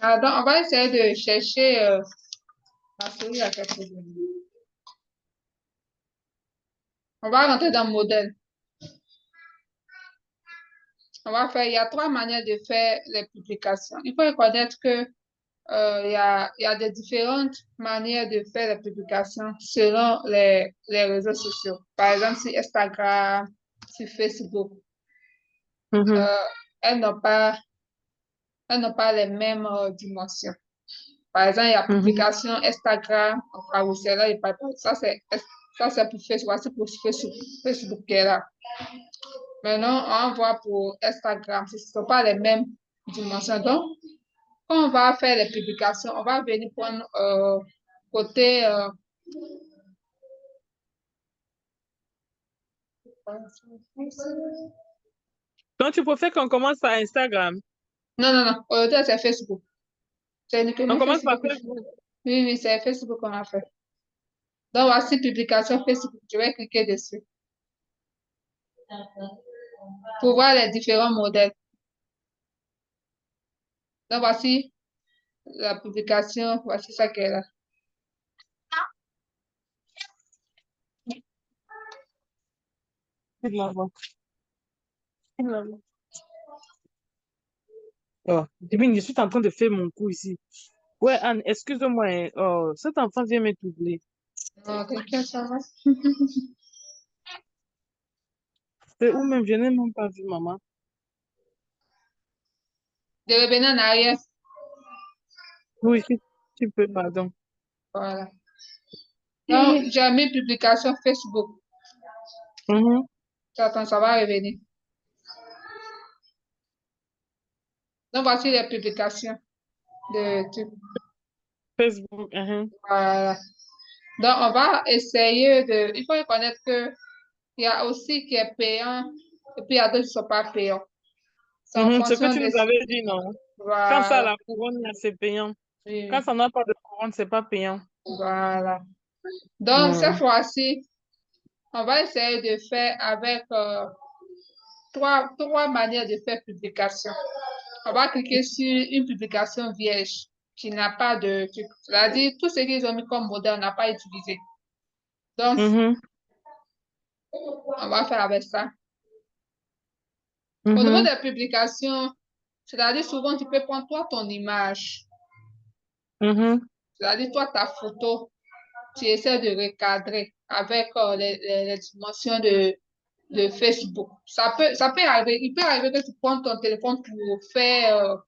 Ah, donc, on va essayer de chercher la souris à quelque chose. On va rentrer dans le modèle. Il y a trois manières de faire les publications. Il faut reconnaître que il y a des différentes manières de faire les publications selon les réseaux sociaux. Par exemple, sur Instagram, sur Facebook, Mhm, euh, elles n'ont pas, elles n'ont pas les mêmes dimensions. Par exemple, il y a mhm. publication Instagram, carousel, là, ça c'est pour Facebook, c'est pour Facebook qui est là. Maintenant, on voit pour Instagram, ce ne sont pas les mêmes dimensions. Donc, quand on va faire les publications, on va venir prendre côté Donc, tu préfères qu'on commence par Instagram? non, non, non. Aujourd'hui, c'est Facebook. C'est On uniquement commence par Facebook. Facebook. Oui, oui, c'est Facebook qu'on a fait. Donc, voici publication Facebook. Je vais cliquer dessus pour voir les différents modèles. Donc, voici la publication. Voici ça qu'elle a. Il la voit. Il la voit. Oh, Divine, je suis en train de faire mon coup ici. Ouais, Anne, excuse-moi, hein. Oh, cet enfant vient me troubler. Non, quelqu'un, ça va? C'est où même, je n'ai même pas vu maman. De revenir en arrière. Oui, si tu peux, pardon. Voilà. Donc, j'ai mis publication Facebook. Mhm. Attends, ça va revenir. Donc, voici les publications de trucs. Facebook. Mhm. Voilà. Donc, on va essayer de... Il faut reconnaître que il y a aussi qui est payant et puis il y a d'autres qui ne sont pas payants. C'est en Mhm, ce que fonction tu de... nous avais dit, non? Quand ça a Voilà. la couronne, là, c'est payant. Oui, Quand oui. ça n'a pas de couronne, c'est pas payant. Voilà. Donc, cette Mhm. fois-ci, on va essayer de faire avec trois manières de faire publication. On va cliquer sur une publication vierge qui n'a pas de truc. C'est-à-dire, tout ce qu'ils ont mis comme modèle, on n'a pas utilisé. Donc, Mhm. on va faire avec ça. Au niveau Mhm. des publications, c'est-à-dire, souvent, tu peux prendre toi ton image. Mhm. C'est-à-dire, toi, ta photo, tu essaies de recadrer avec les dimensions de Facebook. Ça peut arriver, il peut arriver que tu prends ton téléphone pour faire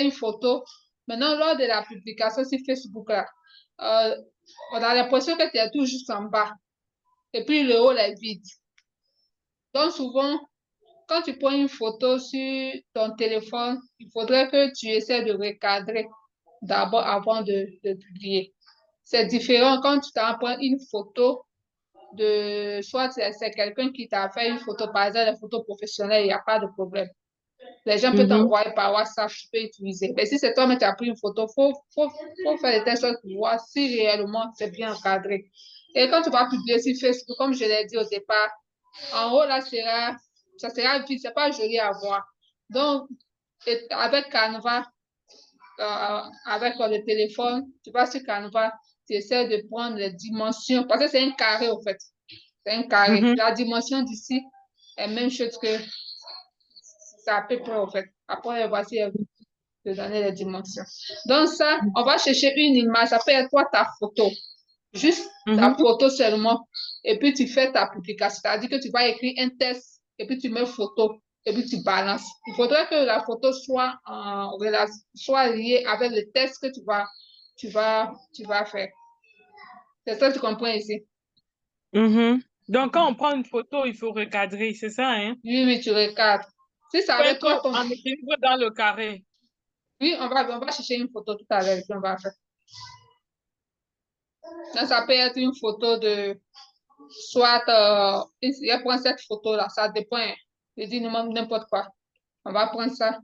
une photo. Maintenant, lors de la publication sur Facebook, là, on a l'impression que tu es tout juste en bas. Et puis, le haut est vide. Donc, souvent, quand tu prends une photo sur ton téléphone, il faudrait que tu essaies de recadrer d'abord avant de publier. C'est différent quand tu t'en prends une photo soit c'est quelqu'un qui t'a fait une photo, par exemple, une photo professionnelle, il n'y a pas de problème. Les gens peuvent Mhm. t'envoyer par WhatsApp, tu peux utiliser. Mais si c'est toi-même qui as pris une photo, faut faire des tests pour voir si réellement c'est bien encadré. Et quand tu vas publier sur Facebook, comme je l'ai dit au départ, en haut, là, ça sera vite, c'est pas joli à voir. Donc, avec Canva, avec le téléphone, tu vas sur Canva, tu essaies de prendre les dimensions, parce que c'est un carré, au fait. C'est un carré. Mhm. La dimension d'ici est la même chose que ça à peu près, au fait. Après, voici de donner les dimensions. Donc, ça, on va chercher une image. Ça peut être toi, ta photo. Juste ta Mhm. photo seulement. Et puis, tu fais ta publication. C'est-à-dire que tu vas écrire un texte et puis tu mets photo et puis tu balances. Il faudrait que la photo soit en relation, soit liée avec le texte que tu vas faire. C'est ça que tu comprends ici. Mhm. Donc, quand on prend une photo, il faut recadrer, c'est ça, hein? Oui, oui, tu regardes. Si c'est Il faut avec toi, être en équilibre dans le carré. oui, on va chercher une photo tout à l'heure et puis on va faire. Donc, ça peut être une photo de, soit, il prendre cette photo-là, ça dépend. Hein. Je dis n'importe quoi. On va prendre ça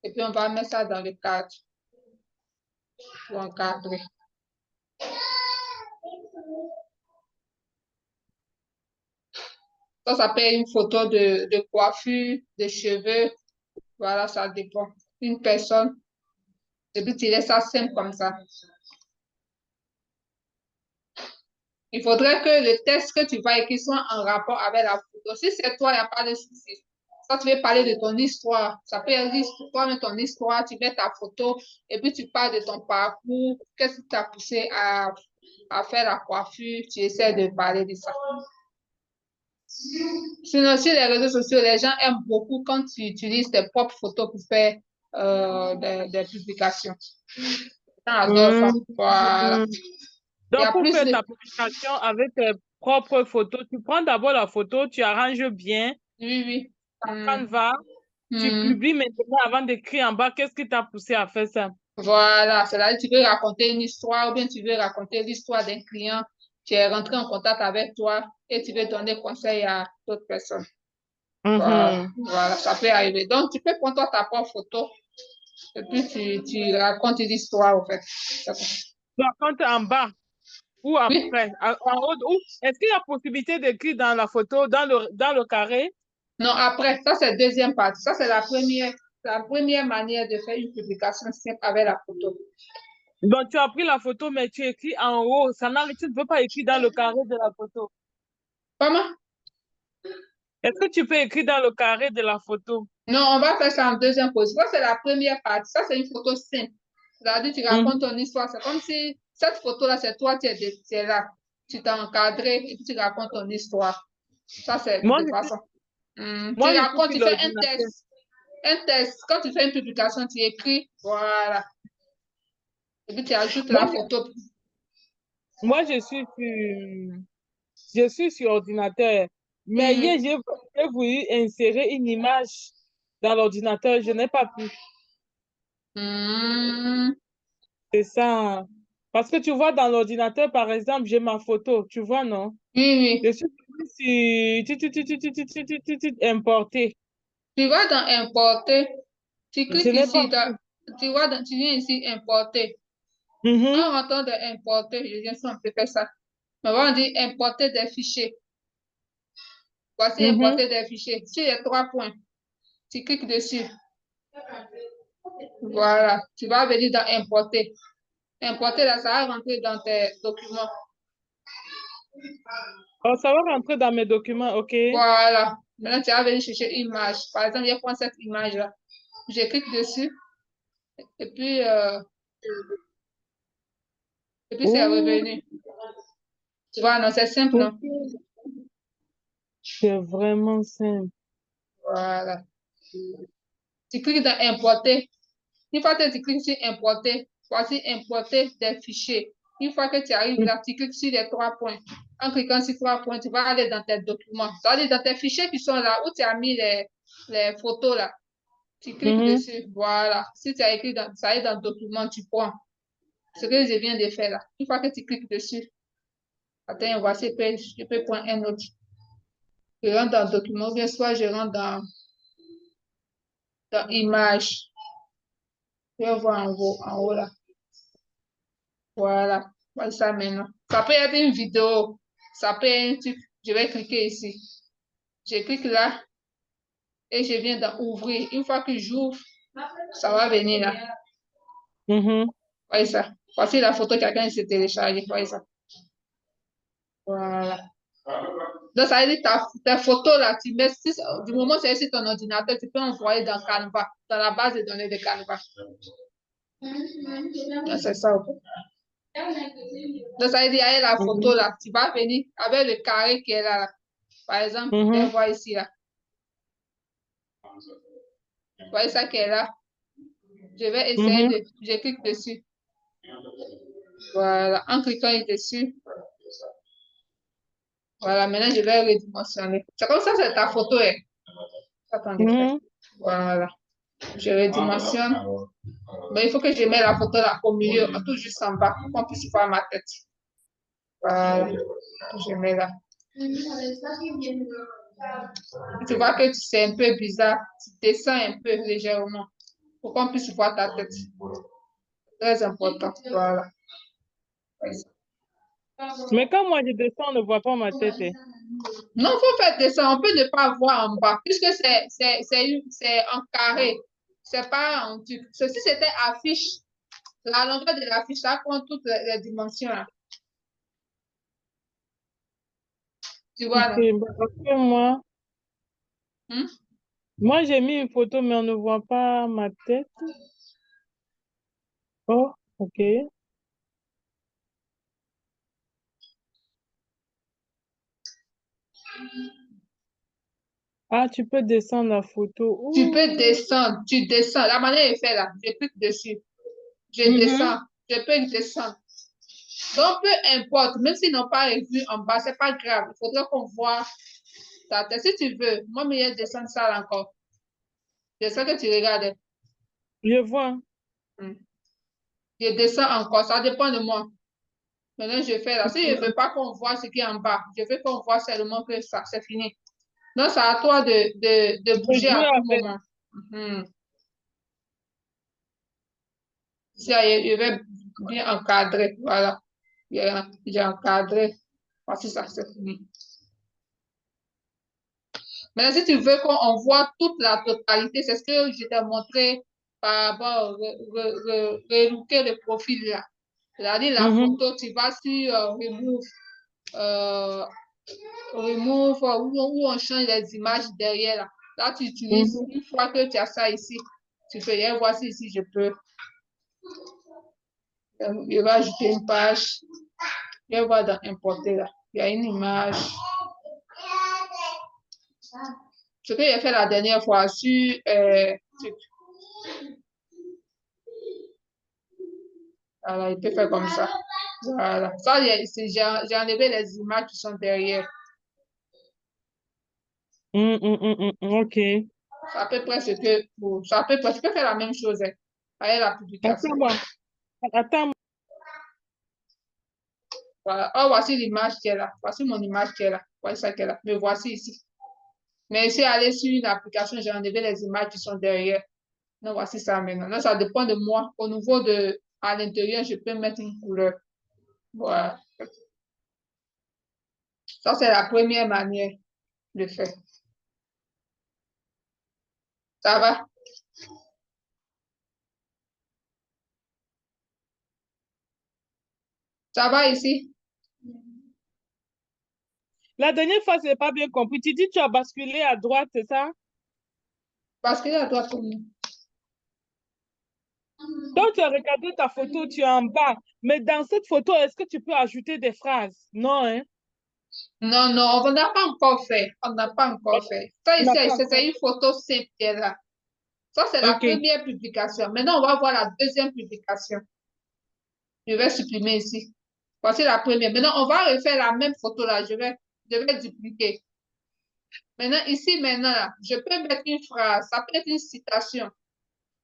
et puis on va mettre ça dans le cadre pour encadrer. Ça peut être une photo de coiffure, de cheveux. Voilà, ça dépend. Une personne. Et puis, tu laisses ça simple comme ça. Il faudrait que le texte que tu vas écrire soit en rapport avec la photo. Si c'est toi, il n'y a pas de souci. Ça, tu veux parler de ton histoire. Ça peut être toi, ton histoire, tu mets ta photo et puis tu parles de ton parcours. Qu'est-ce qui t'a poussé à faire la coiffure? Tu essaies de parler de ça. Sinon, sur les réseaux sociaux, les gens aiment beaucoup quand tu utilises tes propres photos pour faire des publications. Les gens adorent ça. Voilà. Il y Donc, a pour plus faire de... ta publication avec tes propres photos, tu prends d'abord la photo, tu arranges bien, Oui, oui. Canva, tu Hmm. publies maintenant avant d'écrire en bas, qu'est-ce qui t'a poussé à faire ça? Voilà, c'est-à-dire tu veux raconter une histoire ou bien tu veux raconter l'histoire d'un client qui est rentré en contact avec toi et tu veux donner conseil à d'autres personnes. Voilà, Mhm. voilà, ça peut arriver. Donc, tu peux prendre toi ta propre photo et puis tu racontes l'histoire, en fait. Tu racontes en bas ou Oui, après, en haut, est-ce qu'il y a possibilité d'écrire dans la photo, dans le carré? non, après, ça c'est la deuxième partie. Ça c'est la première manière de faire une publication simple avec la photo. Donc, tu as pris la photo, mais tu écris en haut. Tu ne peux pas écrire dans le carré de la photo. Comment? Est-ce que tu peux écrire dans le carré de la photo? Non, on va faire ça en deuxième position. Ça, c'est la première partie. Ça, c'est une photo simple. C'est-à-dire, tu racontes Mhm. ton histoire. C'est comme si cette photo-là, c'est toi, tu es là. Tu t'es encadré et puis tu racontes ton histoire. Ça, c'est Moi, de je suis, façon. Tu moi, je suis racontes, sur tu fais un l'ordinateur. test. Un test. Quand tu fais une publication, tu écris. Voilà. Et puis, tu ajoutes Moi, la photo. moi, je suis sur ordinateur. Mais hier, Mhm. j'ai voulu insérer une image dans l'ordinateur. Je n'ai pas pu. Mhm. C'est ça. Parce que tu vois, dans l'ordinateur, par exemple, j'ai ma photo. Tu vois, non? Oui, Je oui. suis sur importer. Tu vas dans importer. Tu Je cliques n'ai pas ici. pu. Tu viens ici importer. Mhm, En rentrant de importer, je viens sur un peu faire ça. On va dire importer des fichiers. Voici mhm. importer des fichiers. Sur les trois points, tu cliques dessus. Voilà. Tu vas venir dans importer. Importer là, ça va rentrer dans tes documents. Oh, ça va rentrer dans mes documents, ok? Voilà. Maintenant, tu vas venir chercher une image. Par exemple, je prends cette image-là. Je clique dessus et puis c'est Ouh, revenu. Tu vois, non, c'est simple, non? ok. C'est vraiment simple. Voilà. Tu cliques dans importer. Une fois que tu cliques sur importer, voici importer des fichiers. Une fois que tu arrives là, tu cliques sur les trois points. En cliquant sur trois points, tu vas aller dans tes documents. Ça veut dire dans tes fichiers qui sont là, où tu as mis les photos là. Tu cliques Mhm, dessus. Voilà. Si tu as écrit dans, ça est dans le document, tu prends. Ce que je viens de faire là. Une fois que tu cliques dessus, attends, voici, je peux prendre un autre. Je rentre dans le document, bien soit je rentre dans image. Je vais voir en haut là. Voilà, voilà ça maintenant. Ça peut être une vidéo, ça peut être un truc. Je vais cliquer ici. Je clique là et je viens d'ouvrir. Une fois que j'ouvre, ça va venir là. mhm. Voyez ça. Voici la photo que quelqu'un s'est téléchargée. Voyez ça. Voilà. Donc, ça veut dire ta photo là, tu mets, du moment où c'est sur ton ordinateur, tu peux envoyer dans Canva, dans la base de données de Canva. Donc, c'est ça. Donc, ça veut dire, avec la photo Mhm, là, tu vas venir avec le carré qui est là, là. Par exemple, je vais mhm, voir ici là. Vous voyez ça qui est là. Je vais essayer mhm, de... Je clique dessus. Voilà. En cliquant dessus. Voilà. Maintenant, je vais redimensionner. C'est comme ça, c'est ta photo. Hein. Attendez. mhm. Voilà. Je redimensionne. Mais il faut que je mette la photo là au milieu, tout juste en bas, pour qu'on puisse voir ma tête. Voilà. Je mets là. Tu vois que c'est un peu bizarre. Tu descends un peu légèrement pour qu'on puisse voir ta tête. Très important. Voilà. Mais quand moi je descends, on ne voit pas ma tête, hein. Non, il faut faire descendre. On peut ne pas voir en bas, puisque c'est en carré. C'est pas en truc. Ceci, c'était affiche. La longueur de la fiche, ça compte toutes les dimensions, là. Tu vois, Ok, non? bah, parce que Hmm? moi j'ai mis une photo, mais on ne voit pas ma tête. Oh, ok. Ah, tu peux descendre la photo. Tu peux Ouh. descendre, tu descends. La manière est faite là, je clique dessus. Je Mhm. descends, je peux descendre. Donc, peu importe, même s'ils n'ont pas revu en bas, c'est pas grave. Il faudrait qu'on voit ta tête. Si tu veux, moi, je descendre ça là encore. C'est ça que tu regardes. Je vois. Hmm. Je descends encore, ça dépend de moi. Maintenant, je fais là. Si je ne veux pas qu'on voit ce qui est en bas, je veux qu'on voit seulement que ça, c'est fini. Donc, c'est à toi de Je bouger joue à tout avec. moment. Mhm. Je vais bien encadrer. Voilà. J'ai encadré. Voici ça, c'est fini. Maintenant, si tu veux qu'on voit toute la totalité, c'est ce que je t'ai montré par rapport au relooker le profil là. C'est-à-dire la Mhm. photo, tu vas sur euh, remove où on change les images derrière là. Là, tu utilises, Mhm. une fois que tu as ça ici, tu peux, et voici ici, je peux, je vais ajouter une page, je vais voir dans importer là. Il y a une image. Ce que j'ai fait la dernière fois sur, voilà, il peut faire comme ça. Voilà. Ça, j'ai enlevé les images qui sont derrière. Ok. C'est à peu près ce que, c'est à peu près, tu peux faire la même chose hein, avec la publication. Attends-moi. Attends. Voilà. Oh, voici l'image qui est là. Voici mon image qui est là. Voici ça qui est là. Me voici ici. Mais ici, aller sur une application, j'ai enlevé les images qui sont derrière. Donc, voici ça maintenant. Donc, ça dépend de moi. Au niveau de, à l'intérieur, je peux mettre une couleur. Voilà. Ça, c'est la première manière de faire. Ça va? Ça va ici? La dernière fois, je n'ai pas bien compris. Tu dis que tu as basculé à droite, c'est ça? Parce que là, toi, tout le monde. Donc, tu as regardé ta photo, tu es en bas. Mais dans cette photo, est-ce que tu peux ajouter des phrases? Non, hein? Non, non, on n'a pas encore fait. On n'a pas encore fait. Ça On ici, n'a pas encore. c'est une photo simple qui est là. Ça, c'est la Ok. première publication. Maintenant, on va voir la deuxième publication. Je vais supprimer ici. Voici la première. Maintenant, on va refaire la même photo là. Je vais dupliquer. Maintenant, ici, maintenant, là, je peux mettre une phrase. Ça peut être une citation.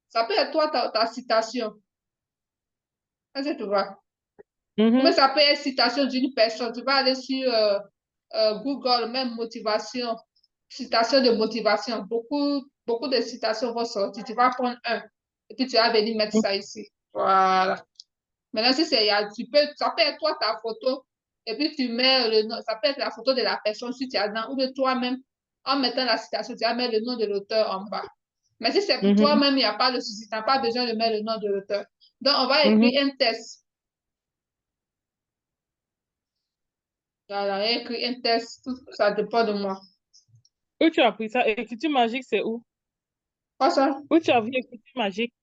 Ça peut être toi, ta citation. Est-ce que tu vois? Mais Mhm. ça peut être citation d'une personne. Tu vas aller sur Google, même motivation, citation de motivation. Beaucoup de citations vont sortir. Tu vas prendre un et puis tu vas venir mettre ça ici. Voilà. Maintenant, si c'est, ça peut être toi, ta photo, et puis tu mets le nom, ça peut être la photo de la personne si tu as dans, ou de toi-même, en mettant la citation, tu vas mettre le nom de l'auteur en bas. Mais si c'est pour Mhm. toi-même, il n'y a pas de souci, tu n'as pas besoin de mettre le nom de l'auteur. Donc, on va Mhm. écrire un test. Voilà, écrire un test, ça dépend de moi. Où tu as pris ça? Écriture magique, c'est où? Quoi ça? Où tu as vu écriture magique?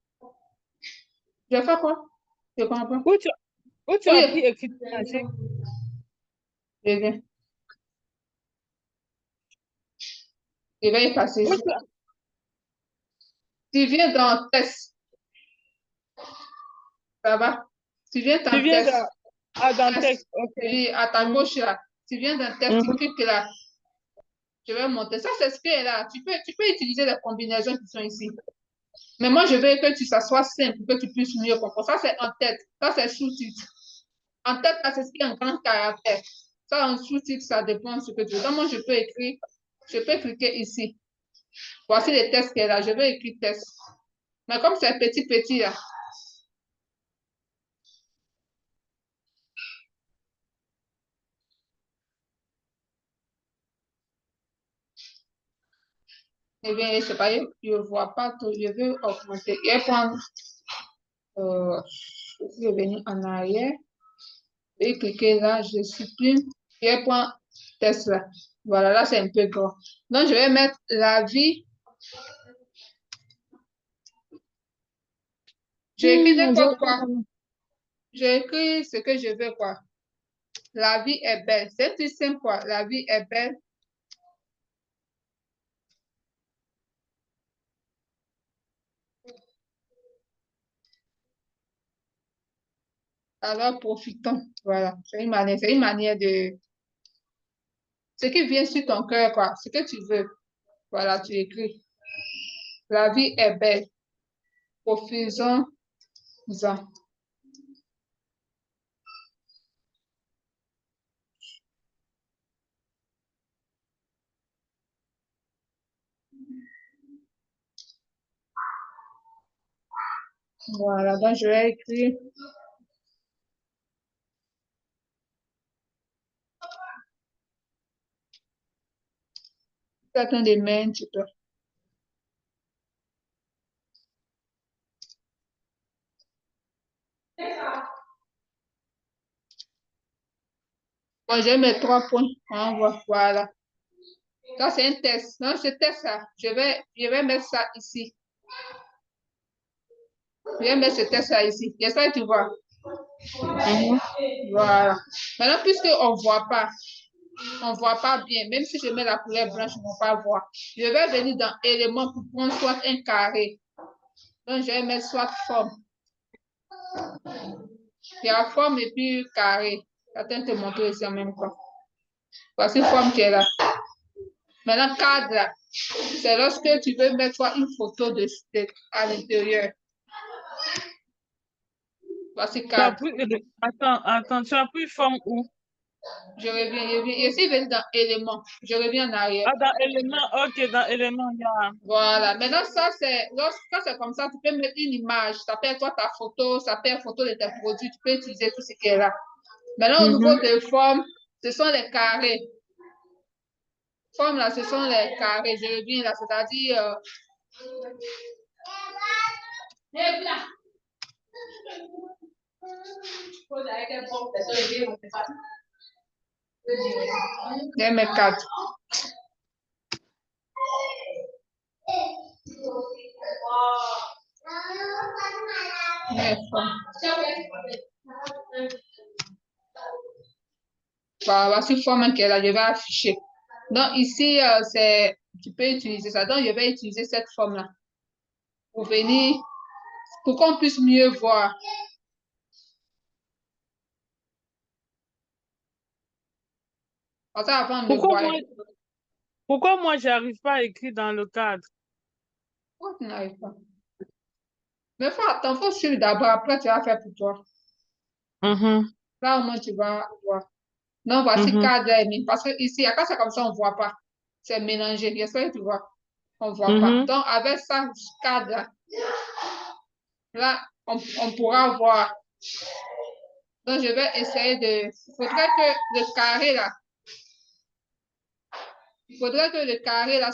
Je fais quoi? Je comprends pas. Où tu, où tu as pris Oui, écriture magique? je viens. Je vais y passer Où ici. tu, Tu viens dans test, ça va? Tu viens tu dans viens de, test. ah, dans le Test. texte. Ok. Oui, à ta Mhm. gauche là. Tu viens d'un test, tu Mhm. cliques là. Je vais monter. Ça, c'est ce qui est là. Tu peux utiliser les combinaisons qui sont ici. Mais moi, je veux que ça soit simple, que tu puisses mieux comprendre. Ça, c'est en tête. Ça, c'est sous-titre. En tête, là, c'est ce qui est en grand caractère. Ça, en sous-titre, ça dépend de ce que tu veux. Donc, moi, je peux cliquer ici. Voici les tests qui est là. Je vais écrire test. Mais comme c'est petit, petit là, eh bien, je sais pas, je ne vois pas tout. Je veux augmenter. Je vais prendre, euh, Je vais venir en arrière. Et cliquer là, je supprime. Je prends test là. Voilà, là c'est un peu grand. Donc je vais mettre la vie. J'ai écrit n'importe quoi. J'ai écrit ce que je veux quoi. La vie est belle. C'est tout simple quoi. La vie est belle. Alors profitons. Voilà. C'est une manière de. Ce qui vient sur ton cœur quoi. Ce que tu veux. Voilà, tu écris. La vie est belle. Profitons-en. Voilà, donc je vais écrire. Chacun des mains, tu peux. Bon, je vais mettre 3 points. On voit. Voilà. Ça, c'est un test. Donc, ce test-là, je vais mettre ça ici. Je vais mettre ce test-là ici. J'espère que tu vois. Voilà. Maintenant, puisqu'on ne voit pas bien, même si je mets la couleur blanche, on ne va pas voir. Je vais venir dans éléments pour prendre soit un carré. Donc, je vais mettre soit forme. Il y a forme et puis carré. J'attends de te montrer ici en même temps. Voici forme qui est là. Maintenant, cadre, c'est lorsque tu veux mettre soit une photo à l'intérieur. Voici cadre. Attends, tu as pris forme où? Je reviens. Je suis venu dans éléments. Je reviens en arrière. Ah, dans élément, ok, dans élément, il y a. Voilà. Maintenant, ça, quand c'est comme ça, tu peux mettre une image. Ça peut être toi ta photo, ça peut être photo de tes produits. Tu peux utiliser tout ce qui est là. Maintenant, au niveau de forme, ce sont les carrés. Forme, là, ce sont les carrés. Je reviens là, c'est-à-dire. Je vais mettre 4. Voilà, voici forme qui est là, je vais afficher. Donc ici, tu peux utiliser ça. Donc je vais utiliser cette forme-là pour venir, pour qu'on puisse mieux voir. Comme ça, avant de voir. Pourquoi moi, j'arrive pas à écrire dans le cadre? Pourquoi tu n'arrives pas? Mais il faut suivre d'abord, après tu vas faire pour toi. Là, au moins, tu vas voir. Donc, voici cadre et parce que ici, quand c'est comme ça, on ne voit pas. C'est mélangé. J'espère que tu vois. On ne voit pas. Donc, avec ça, cadre, là, on pourra voir. Donc, je vais essayer de. Il faudrait que le carré, là,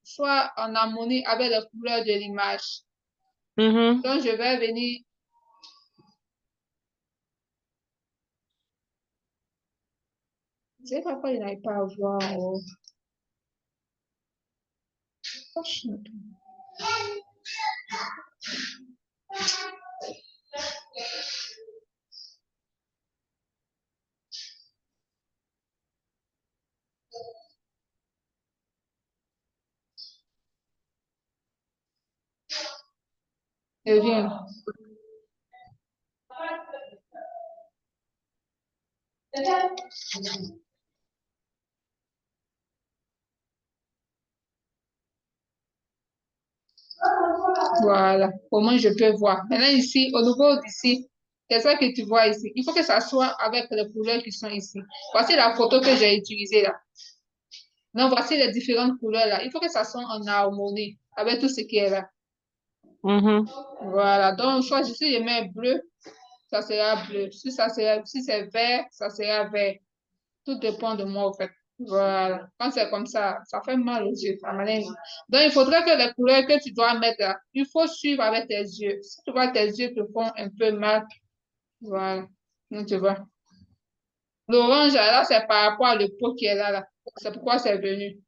soit en harmonie avec les couleurs de l'image. Donc, je vais venir. Je ne sais pas pourquoi il n'arrive pas à voir. Je viens. Voilà, au moins je peux voir. Maintenant ici, au niveau d'ici, c'est ça que tu vois ici. Il faut que ça soit avec les couleurs qui sont ici. Voici la photo que j'ai utilisée là. Donc voici les différentes couleurs là. Il faut que ça soit en harmonie avec tout ce qui est là. Voilà, donc soit si je mets bleu, ça sera bleu. Si c'est vert, ça sera vert. Tout dépend de moi, en fait. Voilà. Quand c'est comme ça fait mal aux yeux. Donc, il faudrait que les couleurs que tu dois mettre là, il faut suivre avec tes yeux. Si tu vois tes yeux te font un peu mal, Voilà. Donc, tu vois. L'orange, là, c'est par rapport à le pot qui est là, là. C'est pourquoi c'est venu.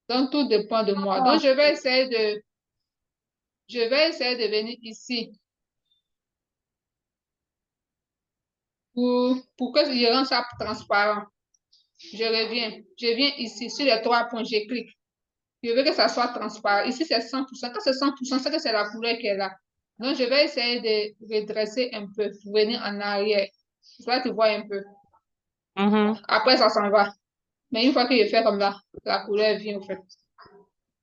Donc, tout dépend de moi. Donc, je vais essayer de venir ici pour que je rende ça transparent. Je reviens. Je viens ici, sur les 3 points, je clique. Je veux que ça soit transparent. Ici, c'est 100%. Quand c'est 100%, c'est que c'est la couleur qui est là. Donc, je vais essayer de redresser un peu pour venir en arrière. Là, tu vois un peu. Mhm, Après, ça s'en va. Mais une fois que je fais comme là, la couleur vient, en fait.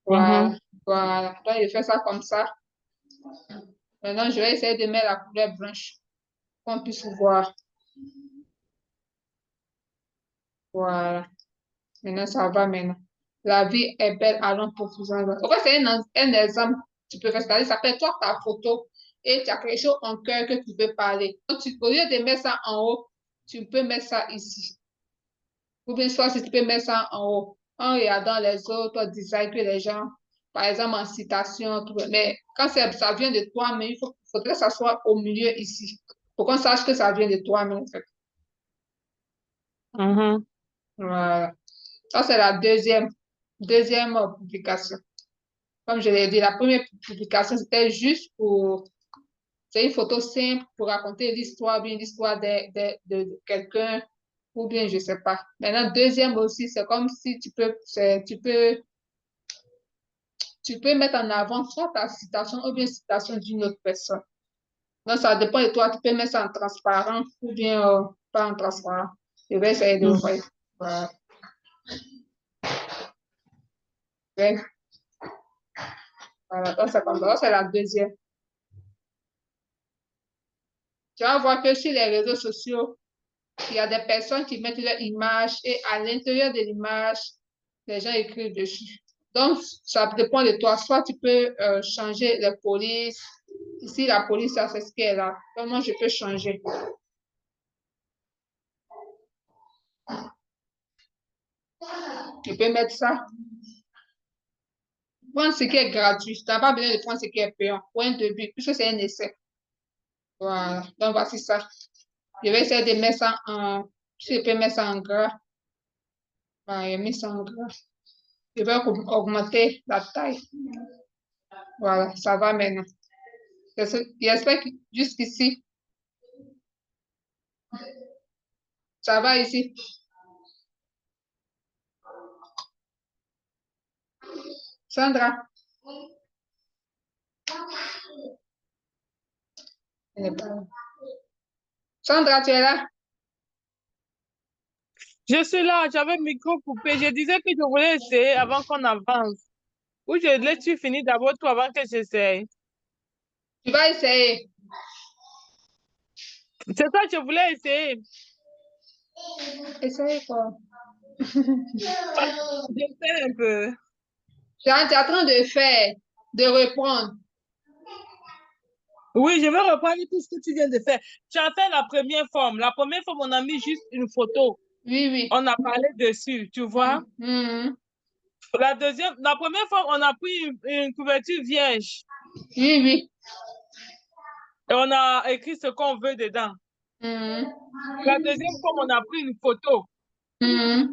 Voilà. mhm, Voilà. Donc, je fais ça comme ça. Maintenant, je vais essayer de mettre la couleur blanche qu'on puisse voir. Voilà. Maintenant, ça va maintenant. La vie est belle, allons profitons. En fait, c'est un exemple. Tu peux faire ça. Ça fait toi ta photo et tu as quelque chose en cœur que tu veux parler. Donc, au lieu de mettre ça en haut, tu peux mettre ça ici. Ou bien soit si tu peux mettre ça en haut, en regardant les autres designs que les gens, par exemple en citation, tout. Mais quand ça vient de toi, mais faudrait que ça soit au milieu ici. Pour qu'on sache que ça vient de toi, mais en fait. mhm. Voilà. Ça, c'est la deuxième publication. Comme je l'ai dit, la première publication, c'était juste pour... C'est une photo simple pour raconter l'histoire, bien l'histoire de quelqu'un, ou bien je sais pas. Maintenant, deuxième aussi, c'est comme si tu peux mettre en avant soit ta citation ou bien citation d'une autre personne. Donc, ça dépend de toi. Tu peux mettre ça en transparent ou bien pas en transparent. Je vais essayer de Mhm. voir. Voilà. Ouais. Voilà. Donc, c'est comme ça. C'est la deuxième. Tu vas voir que sur les réseaux sociaux, il y a des personnes qui mettent leur image et à l'intérieur de l'image, les gens écrivent dessus. Donc, ça dépend de toi. Soit tu peux changer les polices. Ici, la police, ça, c'est ce qu'elle est là. Donc, moi, je peux changer. Je peux mettre ça. Prendre ce qui est gratuit. Tu n'as pas besoin de prendre ce qui est payant pour un début, puisque c'est un essai. Voilà. Donc, voici ça. Je vais essayer de mettre ça en... Si je peux mettre ça en gras. Voilà, je mets ça en gras. Je vais augmenter la taille. Voilà, ça va maintenant. J'espère que jusqu'ici, ça va ici. Sandra, elle n'est pas là. Sandra, tu es là? Je suis là, j'avais le micro coupé. Je disais que je voulais essayer avant qu'on avance. Ou je laisse-tu finir d'abord tout avant que j'essaye. Tu vas essayer. C'est ça, je voulais essayer. Essaye quoi? J'essaie un peu. Tu es en train de faire, de reprendre. Oui, je vais reprendre tout ce que tu viens de faire. Tu as fait la première forme. La première forme, on a mis juste une photo. Oui, oui. On a parlé dessus, tu vois. Mhm. La première fois, on a pris une couverture vierge Oui, oui. et on a écrit ce qu'on veut dedans. Mhm. La deuxième fois, on a pris une photo. Mhm.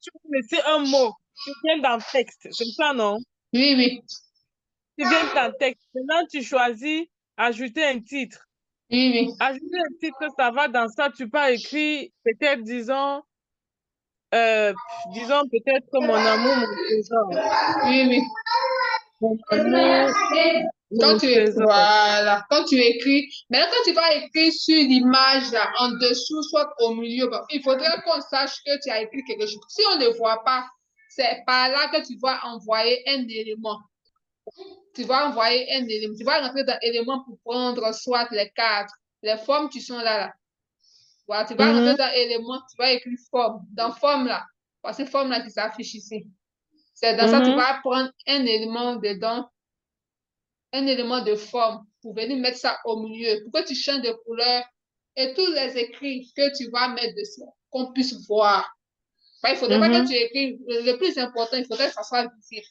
Tu peux laisser un mot. Tu viens dans le texte. C'est ça, non? Oui, oui. Tu viens dans le texte. Maintenant, tu choisis ajouter un titre. Oui, oui. Ajouter un titre, ça va dans ça. Tu peux écrire peut-être, disons peut-être mon amour, mon trésor. Oui, oui. Mon amour, Quand mon tu écris, trésor. voilà, quand tu écris, maintenant quand tu vas écrire sur l'image là, en dessous, soit au milieu, bon, il faudrait qu'on sache que tu as écrit quelque chose. Si on ne voit pas, c'est par là que tu vas envoyer un élément. Tu vas envoyer un élément. Tu vas rentrer dans l'élément pour prendre soit les cadres, les formes qui sont là. Voilà, tu vas rentrer Mhm, dans l'élément, tu vas écrire forme. Dans forme là, parce que forme là qui s'affiche ici. C'est dans ça que tu mhm, vas prendre un élément dedans, un élément de forme pour venir mettre ça au milieu, pour que tu changes de couleur et tous les écrits que tu vas mettre dessus, qu'on puisse voir. Enfin, il ne faudrait pas que mhm, tu écrives. Le plus important, il faudrait que ça soit visible.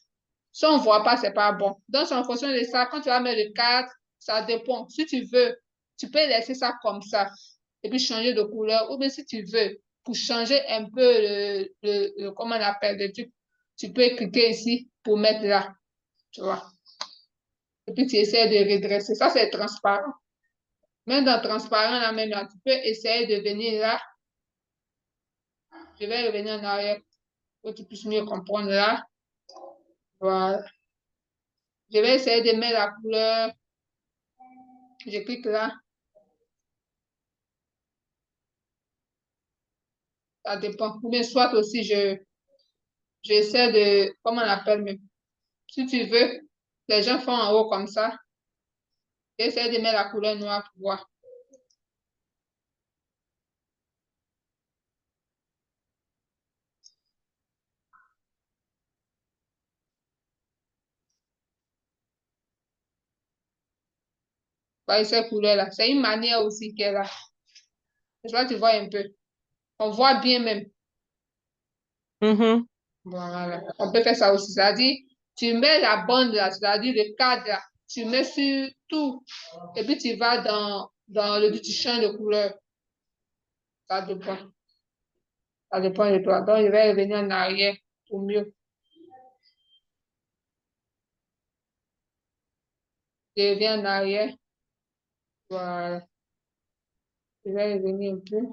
Si on ne voit pas, ce n'est pas bon. Donc, c'est en fonction de ça. Quand tu vas mettre le cadre, ça dépend. Si tu veux tu peux laisser ça comme ça et puis changer de couleur. Ou bien si tu veux, pour changer un peu comment on appelle le truc, tu peux cliquer ici pour mettre là, tu vois. Et puis tu essaies de redresser. Ça, c'est transparent. Même dans transparent, là, même là, tu peux essayer de venir là. Je vais revenir en arrière pour que tu puisses mieux comprendre là. Voilà. Je vais essayer de mettre la couleur. Je clique là. Ça dépend. Ou bien soit aussi, j'essaie de, comment on appelle même. Si tu veux, les gens font en haut comme ça. J'essaie de mettre la couleur noire pour voir. Voyez cette couleur-là. C'est une manière aussi qu'elle a. Je vois, tu vois un peu. On voit bien même. Mhm. Voilà. On peut faire ça aussi. C'est-à-dire, tu mets la bande là, c'est-à-dire le cadre là. Tu mets sur tout. Et puis tu vas dans le petit champ de couleur. Ça dépend. Ça dépend de toi. Donc, je vais revenir en arrière pour mieux. Je reviens en arrière. Voilà. Je vais revenir un peu.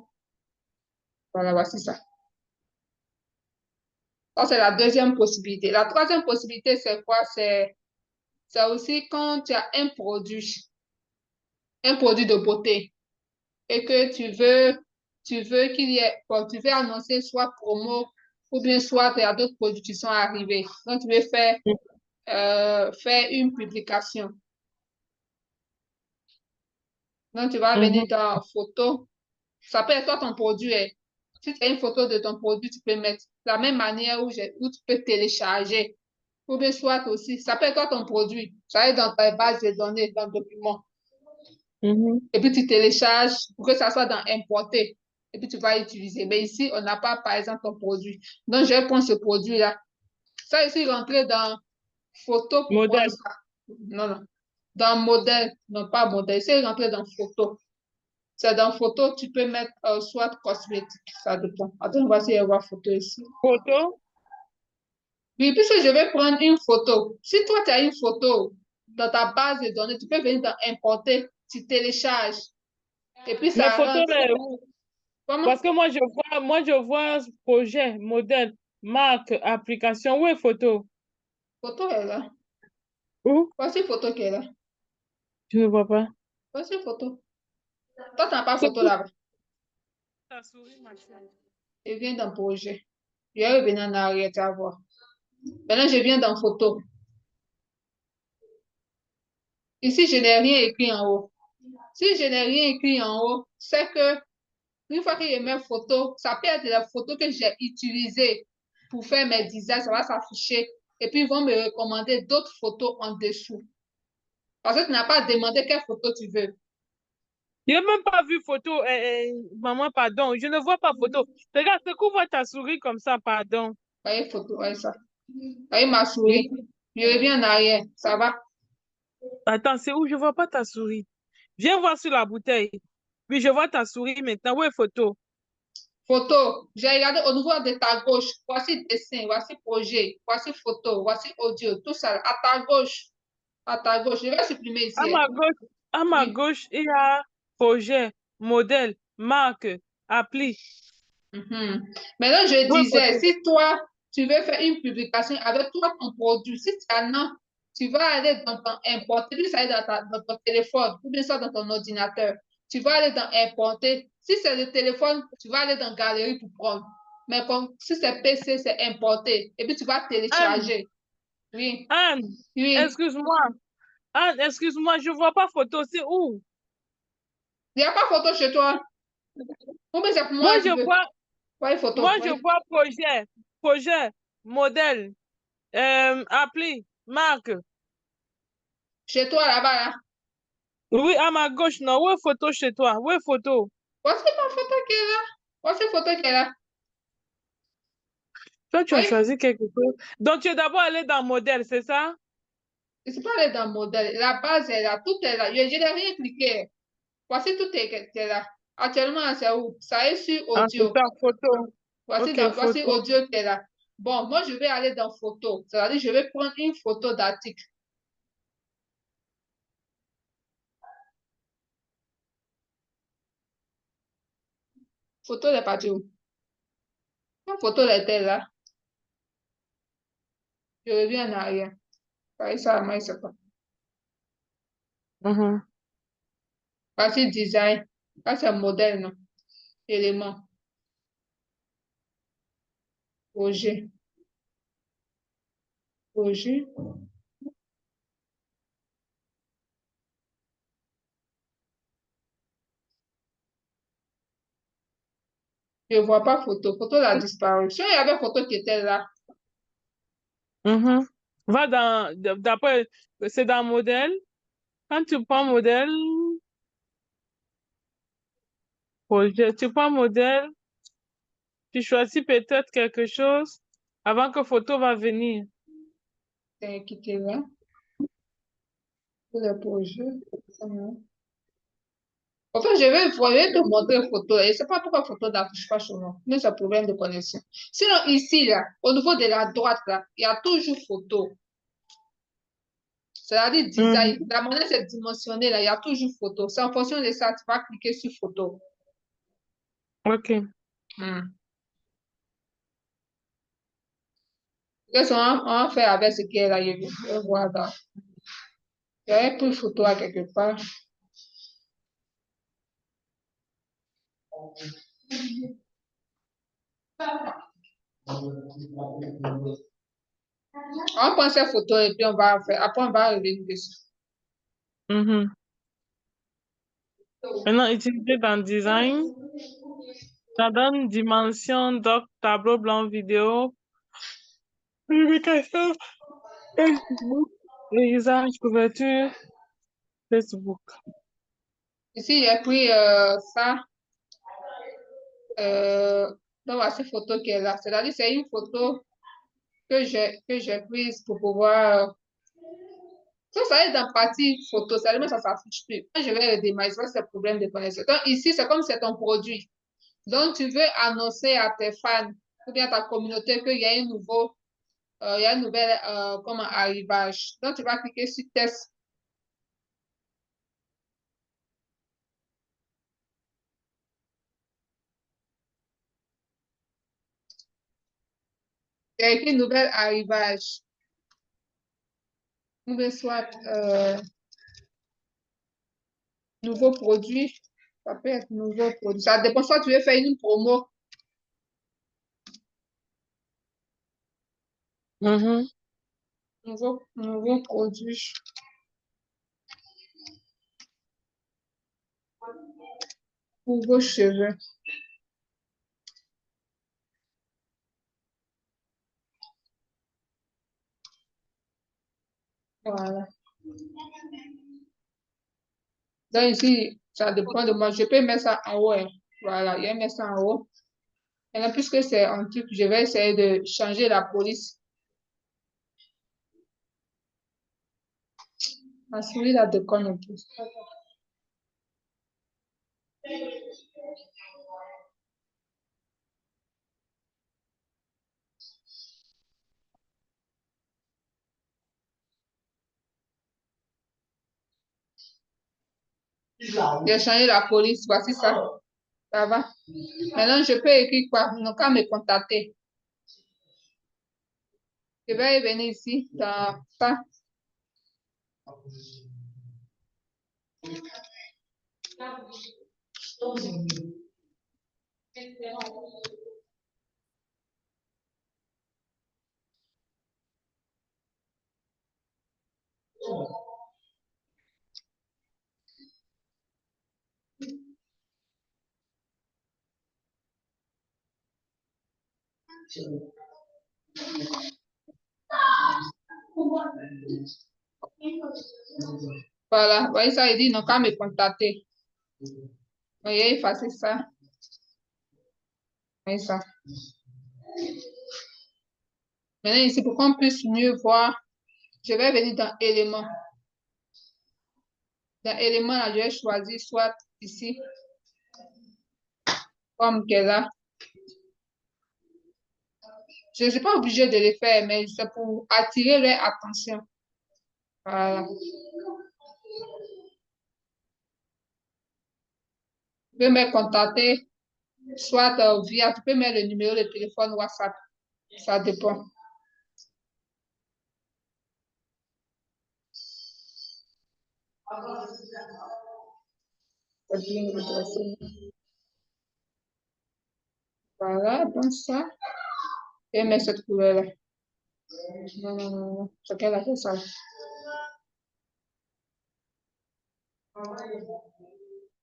Voilà, voici ça. Ça, c'est la deuxième possibilité. La troisième possibilité, c'est quoi? C'est aussi quand tu as un produit de beauté et que tu veux qu'il y ait, bon, tu veux annoncer soit promo ou bien soit il y a d'autres produits qui sont arrivés. Donc, tu veux faire une publication. Donc, tu vas venir Mhm. dans photo. Ça peut être toi ton produit. Si tu as une photo de ton produit, tu peux mettre de la même manière où tu peux télécharger. Ou bien soit aussi, ça peut être toi ton produit. Ça va être dans ta base de données, dans le document. Mhm. Et puis tu télécharges pour que ça soit dans importer. Et puis tu vas utiliser. Mais ici, on n'a pas, par exemple, ton produit. Donc, je vais prendre ce produit-là. Ça ici, rentrer dans photo pour prendre Modèle. ça. Non, non. Dans modèle, non pas modèle. C'est rentrer dans photo. C'est dans photo, tu peux mettre soit cosmétique, ça dépend. Attends, voici, on va photo ici. Photo. Oui, puisque je vais prendre une photo. Si toi, tu as une photo dans ta base de données, tu peux venir dans importer, tu télécharges. Et puis Mais ça photo, rentre. là, où? Comment? Parce que moi, je vois projet, modèle, marque, application. Où est photo? Photo est là. Où? Voici photo qui est là. Je ne vois pas. Voici photo. Toi, tu n'as pas C'est photo pour là-bas. ta souris, ma chérie. Je viens dans projet. Je vais revenir en arrière, tu vas voir. Maintenant, je viens dans photo. Ici, je n'ai rien écrit en haut. Si je n'ai rien écrit en haut, c'est que une fois que je mets photo, ça peut être la photo que j'ai utilisée pour faire mes designs, ça va s'afficher. Et puis, ils vont me recommander d'autres photos en dessous. Parce que tu n'as pas demandé quelle photo tu veux. Je n'ai même pas vu photo. Maman, pardon. Je ne vois pas photo. Regarde, secoue ta souris comme ça, pardon. Voyez photo, voyez ça. Voyez ma Oui. souris. Je reviens en arrière, ça va. Attends, c'est où? Je ne vois pas ta souris. Viens voir sur la bouteille. Oui, je vois ta souris maintenant. Où est photo? Photo, j'ai regardé au niveau de ta gauche. Voici dessin, voici projet, voici photo, voici audio, tout ça. À ta gauche, à ta gauche. Je vais supprimer À ici, hein. ma gauche, à ma Oui. gauche, il y a projet, modèle, marque, appli. Mhm. Maintenant, je Où est disais, photo? si toi, tu veux faire une publication avec toi, ton produit, si tu en as, tu vas aller dans ton importer, puis ça va aller dans ton téléphone, ou bien ça dans ton ordinateur. Tu vas aller dans importer. Si c'est le téléphone, tu vas aller dans galerie pour prendre. Mais comme si c'est PC, c'est importer. Et puis tu vas Anne, télécharger. Oui, Anne, oui. excuse-moi. Anne, excuse-moi, je vois pas photo. C'est où? Il n'y a pas photo chez toi. Ou bien c'est pour Moi, moi, tu je veux. vois, Ouais, photo. moi, je Ouais. vois projet, modèle, appli, marque. Chez toi, là-bas, là. Oui, à ma gauche, non. Où est photo chez toi? Où est photo? Voici ma photo qui est là. Voici photo qui est là. Toi, tu as Oui. choisi quelque chose. Donc, tu es d'abord allé dans modèle, c'est ça? Je suis pas allée dans le modèle. La base est là, tout est là. Je n'ai rien cliqué. Voici tout est là. Actuellement, c'est où? Ça est sur Ah, c'est audio. ça, photo. Voici, Ok, voici photo. audio qui est là. Bon, moi, je vais aller dans photo. C'est-à-dire, je vais prendre une photo d'article. Photo est partie où? Une photo était là. Je reviens en arrière. Ça, moi, je sais pas. Mhm. Voici design. Ça, c'est modèle, non? Élément. Projet. Projet. Je ne vois pas photo. Photo a disparu. Si il y avait photo qui était là. Mhm. Va d'après, c'est dans modèle. Quand tu prends modèle, projet, tu prends modèle, tu choisis peut-être quelque chose avant que photo va venir. C'est qui était là. Pour le projet. En fait, je vais te montrer une photo. Et c'est pas pourquoi photo n'affiche pas sur moi. Mais c'est un problème de connexion. Sinon, ici, là, au niveau de la droite, là, il y a toujours photo. C'est-à-dire design. Mhm. La monnaie, c'est dimensionné, là. Il y a toujours photo. C'est en fonction de ça, tu vas cliquer sur photo. Ok. Hmm. Qu'est-ce qu'on va faire avec ce qui est là? Je vais voir dans. J'avais pris photo à quelque part. On va prendre cette photo et puis on va faire. Après, on va revenir dessus. Mhm. Maintenant, utiliser dans design, ça donne dimension, doc, tableau blanc vidéo, publication, Facebook, paysage, couverture, Facebook. Ici, j'ai pris ça. Donc, voici photo qui est là. C'est-à-dire, c'est une photo que j'ai prise pour pouvoir. Ça est dans partie photo, seulement ça s'affiche plus. Quand je vais le démarrer, c'est le problème de connexion. Donc, ici, c'est comme c'est ton produit. Donc, tu veux annoncer à tes fans ou bien à ta communauté qu'il y a il y a un nouvel comme un arrivage. Donc, tu vas cliquer sur test. Il y a écrit nouvel arrivage. Ou bien soit nouveau produit. Ça peut être nouveau produit. Ça dépend. Soit tu veux faire une promo. Mhm. Nouveau produit. Nouveaux cheveux. Voilà. Donc ici, ça dépend de moi. Je peux mettre ça en haut, hein. Voilà, je vais mettre ça en haut. Maintenant, puisque c'est un truc, je vais essayer de changer la police. La souris la déconne un peu. J'ai changé la police, voici ça. Ça va. Maintenant, je peux écrire quoi? Ils n'ont qu'à me contacter. Je vais venir ici dans ça. Voilà, voyez ça, il dit ils n'ont qu'à me contacter. Voyez, effacer ça. Voyez ça. Maintenant, ici, pour qu'on puisse mieux voir, je vais venir dans éléments. Dans élément, là, je vais choisir soit ici, comme qu'elle a. Je ne suis pas obligée de les faire, mais c'est pour attirer leur attention. Voilà. Tu peux me contacter, soit via, tu peux mettre le numéro de téléphone WhatsApp. Ça dépend. Voilà, donc ça. Et mettre cette couleur-là. Non, non, non, non. C'est quelle a fait ça?